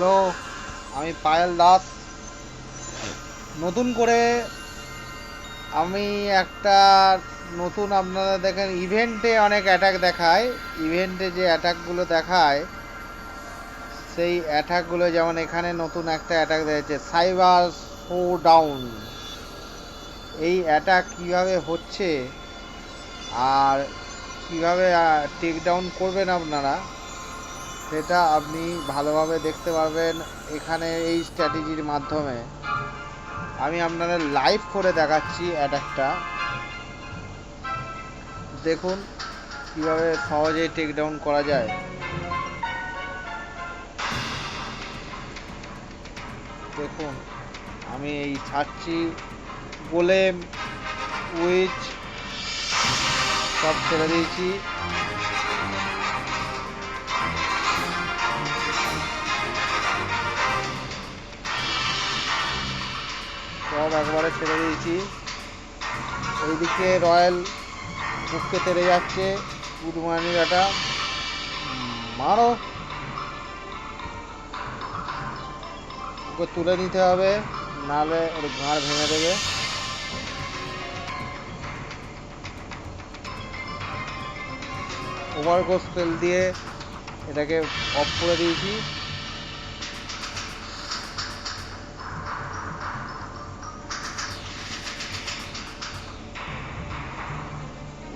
Hello, আমি পায়েল দাস। নতুন করে আমি একটা নতুন আপনারা দেখেন ইভেন্টে অনেক অ্যাটাক দেখায়। ইভেন্টে যে অ্যাটাকগুলো দেখায় সেই অ্যাটাকগুলো যেমন এখানে নতুন একটা অ্যাটাক দিয়েছে সাইবার শো ডাউন। এই অ্যাটাক কীভাবে হচ্ছে আর কীভাবে টেক ডাউন করবেন আপনারা সেটা আপনি ভালোভাবে দেখতে পারবেন এখানে এই স্ট্র্যাটেজির মাধ্যমে। আমি আপনাদের লাইভ করে দেখাচ্ছি অ্যাটাকটা, দেখুন কিভাবে সহজেই টেক ডাউন করা যায়। দেখুন আমি এই ছাড়ছি, গোলেম উইচ সব ছেড়ে দিয়েছি। সব একবারে ছেড়ে দিয়েছি। এইদিকে রয়্যাল মুখকে তেড়ে যাচ্ছে, গুডমানি বেটা মারো, ওকে তুলে নিতে হবে, নাহলে ওর ঘাড় ভেঙে দেবে। ওভারগো স্পেল দিয়ে এটাকে অফ করে দিয়েছি।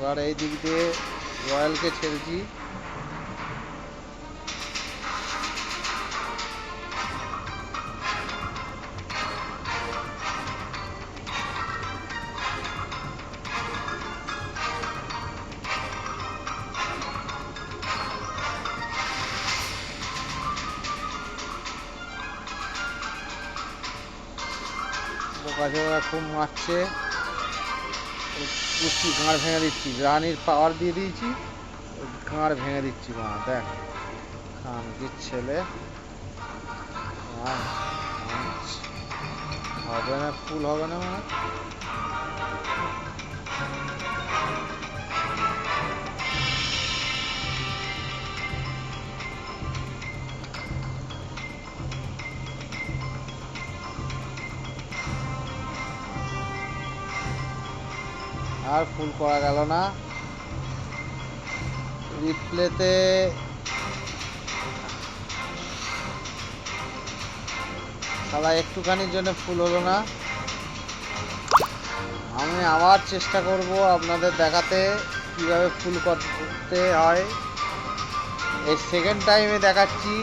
এবার এই দিক দিয়ে রয়্যালকে ছেড়েছি। বোকাচোরা খুব মারছে, কুস্তি গাঁড় ভেঙে দিচ্ছি, রানির পাওয়ার দিয়ে দিয়েছি, গাঁড় ভেঙে দিচ্ছি। মা দেখ খানকির ছেলে, হবে না, ফুল হবে না মানে। আর ফুল করা গেল না। রিপ্লেতে সালা একটুখানির জন্য ফুল হলো না। আমি আবার চেষ্টা করব আপনাদের দেখাতে কিভাবে ফুল করতে হয়। এই সেকেন্ড টাইমে দেখাচ্ছি।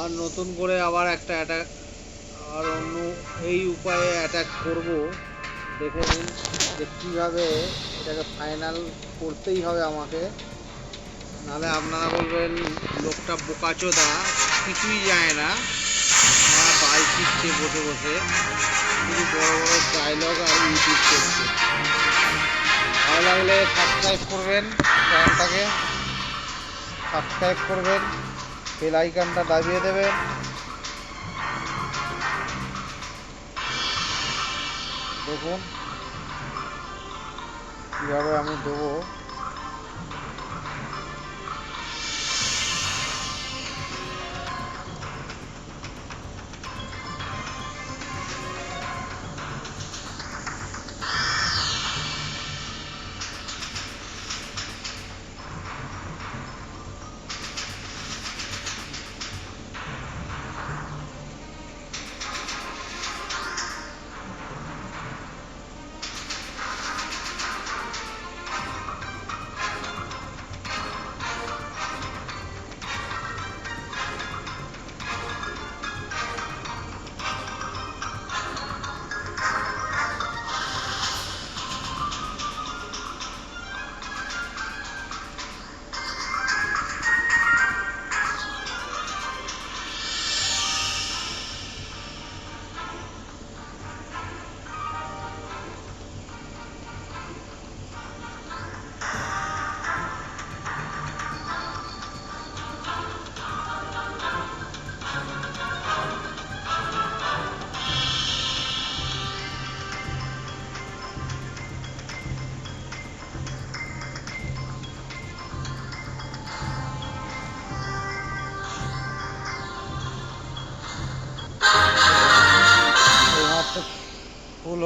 আর নতুন করে আবার একটা অ্যাটাক, আর অন্য এই উপায়ে অ্যাটাক করব। দেখে নিন যে কীভাবে এটাকে ফাইনাল করতেই হবে আমাকে, নাহলে আপনারা বলবেন লোকটা বোকাচোদা, কিছুই যায় না, বাই শিখছে বসে বসে, শুধু বড় বড় ডায়লগ আর ইউটিউব করছে। ভালো লাগলে সাবস্ক্রাইব করবেন, চ্যানেলটাকে সাবস্ক্রাইব করবেন, বেল আইকনটা দাবিয়ে দেবেন। দেখুন কীভাবে আমি দেবো।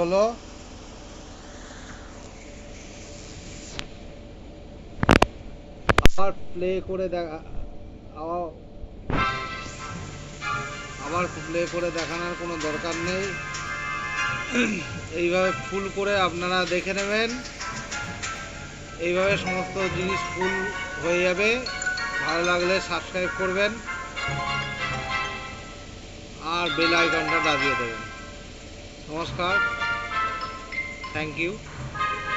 হলো। আবার প্লে করে দেখা, আবার প্লে করে দেখানোর কোনো দরকার নেই। এইভাবে ফুল করে আপনারা দেখে নেবেন, এইভাবে সমস্ত জিনিস ফুল হয়ে যাবে। ভালো লাগলে সাবস্ক্রাইব করবেন আর বেল আইকনটা দাবিয়ে দেবেন। নমস্কার, থ্যাংক ইউ।